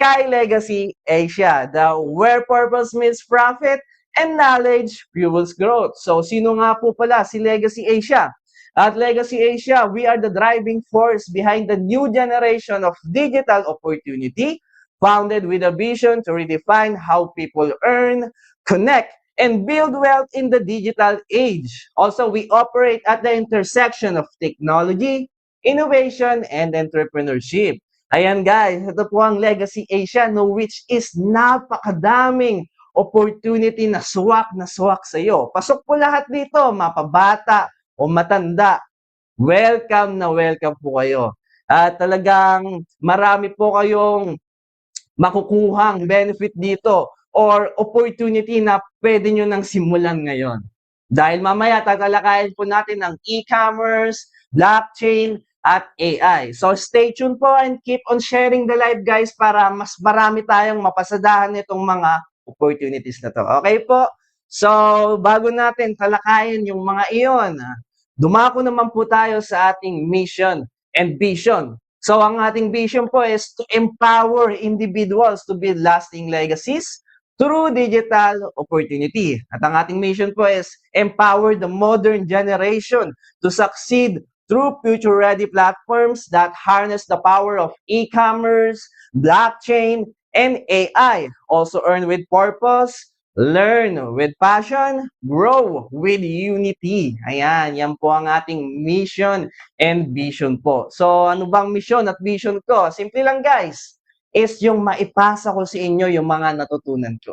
Sky Legacy Asia, the where purpose meets profit and knowledge fuels growth. So, sino nga po pala si Legacy Asia? At Legacy Asia, we are the driving force behind the new generation of digital opportunity, founded with a vision to redefine how people earn, connect, and build wealth in the digital age. Also, we operate at the intersection of technology, innovation, and entrepreneurship. Ayan guys, ito po ang Legacy Asia, no, which is napakadaming opportunity na swak sa iyo. Pasok po lahat dito, mapabata o matanda. Welcome na welcome po kayo. At talagang marami po kayong makukuhang benefit dito or opportunity na pwede nyo nang simulan ngayon. Dahil mamaya tatalakayin po natin ang e-commerce, blockchain, at AI. So stay tuned po and keep on sharing the live guys para mas marami tayong mapasadahan nitong mga opportunities na to. Okay po? So bago natin talakayin yung mga iyon, dumako naman po tayo sa ating mission and vision. So ang ating vision po is to empower individuals to build lasting legacies through digital opportunity. At ang ating mission po is empower the modern generation to succeed through future-ready platforms that harness the power of e-commerce, blockchain, and AI. Also earn with purpose, learn with passion, grow with unity. Ayan, yan po ang ating mission and vision po. So, ano bang mission at vision ko? Simple lang guys, is yung maipasa ko sa inyo yung mga natutunan ko.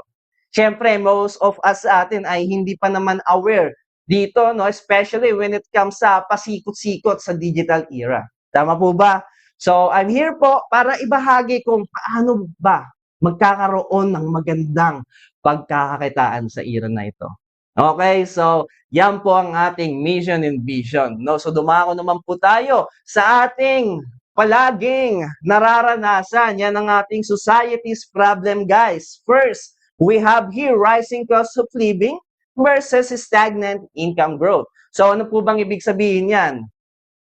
Siyempre, most of us sa atin ay hindi pa naman aware dito, no? Especially when it comes sa pasikot-sikot sa digital era. Tama po ba? So, I'm here po para ibahagi kung paano ba magkakaroon ng magandang pagkakakitaan sa era na ito. Okay, so yan po ang ating mission and vision. No? So dumako naman po tayo sa ating palaging nararanasan. Yan ang ating society's problem, guys. First, we have here rising cost of living versus stagnant income growth. So ano po bang ibig sabihin yan?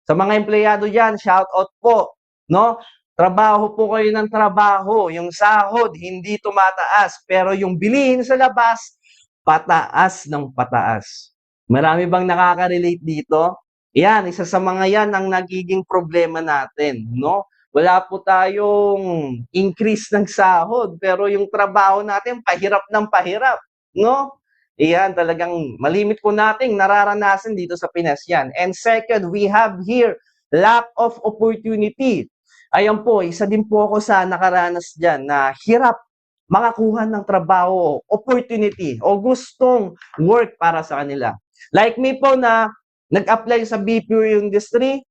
Sa mga empleyado dyan, shout out po. No? Trabaho po kayo ng trabaho. Yung sahod, hindi tumataas. Pero yung bilihin sa labas, pataas ng pataas. Marami bang nakaka-relate dito? Yan, isa sa mga yan ang nagiging problema natin. No? Wala po tayong increase ng sahod, pero yung trabaho natin, pahirap ng pahirap. No? Iyan, talagang malimit po nating nararanasan dito sa Pinas yan. And second, we have here lack of opportunity. Ayan po, isa din po ako sa nakaranas dyan na hirap makakuha ng trabaho, opportunity, o gustong work para sa kanila. Like me po na nag-apply sa BPO industry,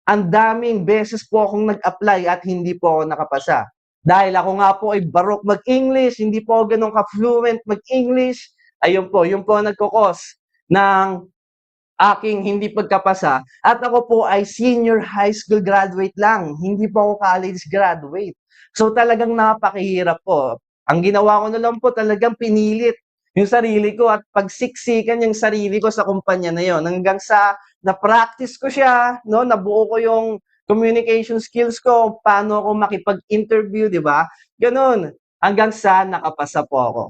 ang daming beses po akong nag-apply at hindi po ako nakapasa. Dahil ako nga po ay barok mag-English, hindi po ako ganun ka-fluent mag-English. Ayun po, yun po ang nagkukos ng aking hindi pagkapasa. At ako po ay senior high school graduate lang, hindi po ako college graduate. So talagang napakahirap po. Ang ginawa ko na lang po talagang pinilit yung sarili ko at pagsiksikan yung sarili ko sa kumpanya na yon hanggang sa na-practice ko siya, no, nabuo ko yung communication skills ko, paano ako makipag-interview, di ba? Ganun, hanggang sa nakapasa po ako.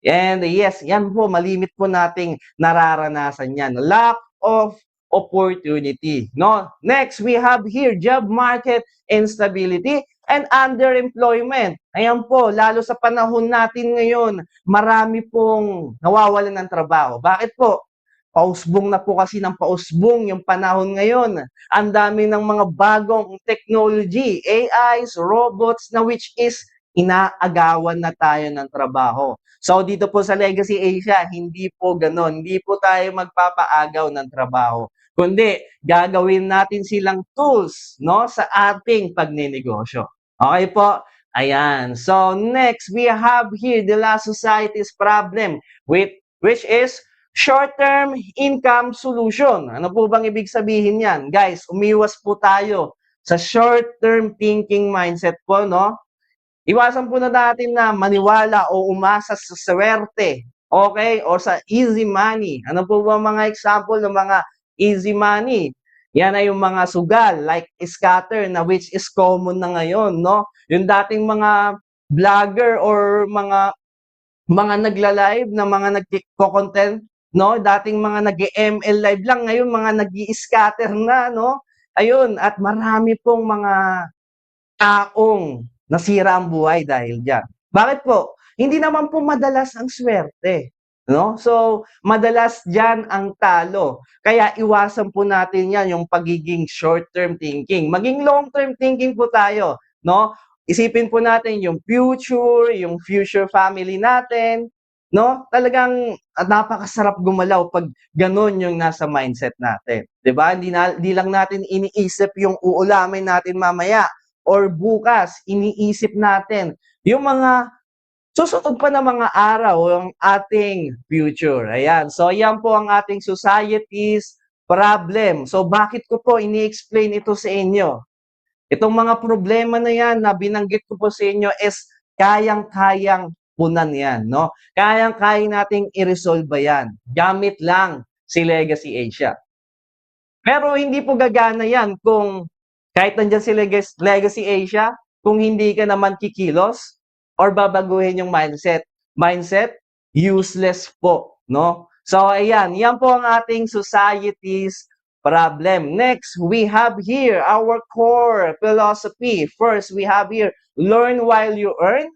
And yes, yan po, malimit po nating nararanasan yan. Lack of opportunity. No? Next, we have here job market instability and underemployment. Ayan po, lalo sa panahon natin ngayon, marami pong nawawalan ng trabaho. Bakit po? Pausbong na po kasi ng pausbong yung panahon ngayon. Ang dami ng mga bagong technology, AIs, robots, na which is inaagawan na tayo ng trabaho. So dito po sa Legacy Asia, hindi po ganon. Hindi po tayo magpapaagaw ng trabaho. Kundi gagawin natin silang tools, no, sa ating pagnenegosyo. Okay po? Ayan. So next, we have here the last society's problem which is short-term income solution. Ano po bang ibig sabihin yan? Guys, umiwas po tayo sa short-term thinking mindset po, no? Iwasan po na natin na maniwala o umasa sa swerte, okay? O sa easy money. Ano po ba mga example ng mga easy money? Yan ay yung mga sugal, like scatter, na which is common na ngayon, no? Yung dating mga vlogger or mga nagla-live na mga nagko-content, no? Dating mga nag-ML live lang, ngayon mga nag-i-scatter na, no? Ayun, at marami pong mga taong nasira ang buhay dahil diyan. Bakit po? Hindi naman po madalas ang swerte, no? So, madalas diyan ang talo. Kaya iwasan po natin 'yan, yung pagiging short-term thinking. Maging long-term thinking po tayo, no? Isipin po natin yung future family natin, no? Talagang napakasarap gumalaw 'pag gano'n yung nasa mindset natin, 'di ba? Hindi lang natin iniisip yung uulamin natin mamaya or bukas, iniisip natin yung mga susunod pa na mga araw, yung ating future. Ayan. So, yan po ang ating society's problem. So, bakit ko po ini-explain ito sa inyo? Itong mga problema na yan na binanggit ko po sa inyo is kayang-kayang punan yan, no? Kayang-kaya nating i-resolve yan. Gamit lang si Legacy Asia. Pero hindi po gagana yan kung kahit nandiyan si Legacy Asia, kung hindi ka naman kikilos or babaguhin yung mindset. Mindset, useless po, no? So, ayan, yan po ang ating society's problem. Next, we have here our core philosophy. First, we have here, learn while you earn.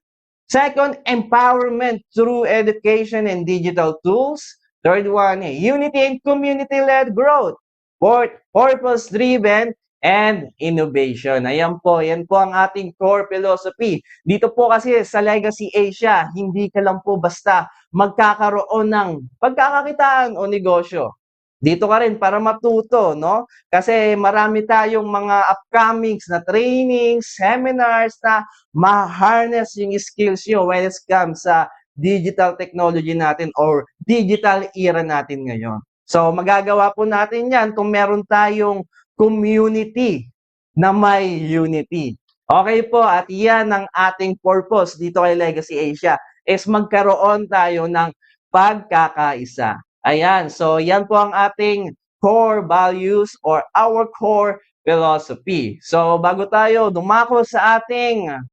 Second, empowerment through education and digital tools. Third one, unity and community-led growth. Fourth, purpose-driven and innovation. Ayan po, yan po ang ating core philosophy. Dito po kasi sa Legacy Asia, hindi ka lang po basta magkakaroon ng pagkakakitaan o negosyo. Dito ka rin para matuto, no? Kasi marami tayong mga upcomings na trainings, seminars na ma-harness yung skills nyo when it comes sa digital technology natin or digital era natin ngayon. So, magagawa po natin yan kung meron tayong community na may unity. Okay po, at yan ang ating purpose dito kay Legacy Asia is magkaroon tayo ng pagkakaisa. Ayan, so yan po ang ating core values or our core philosophy. So, bago tayo dumako sa ating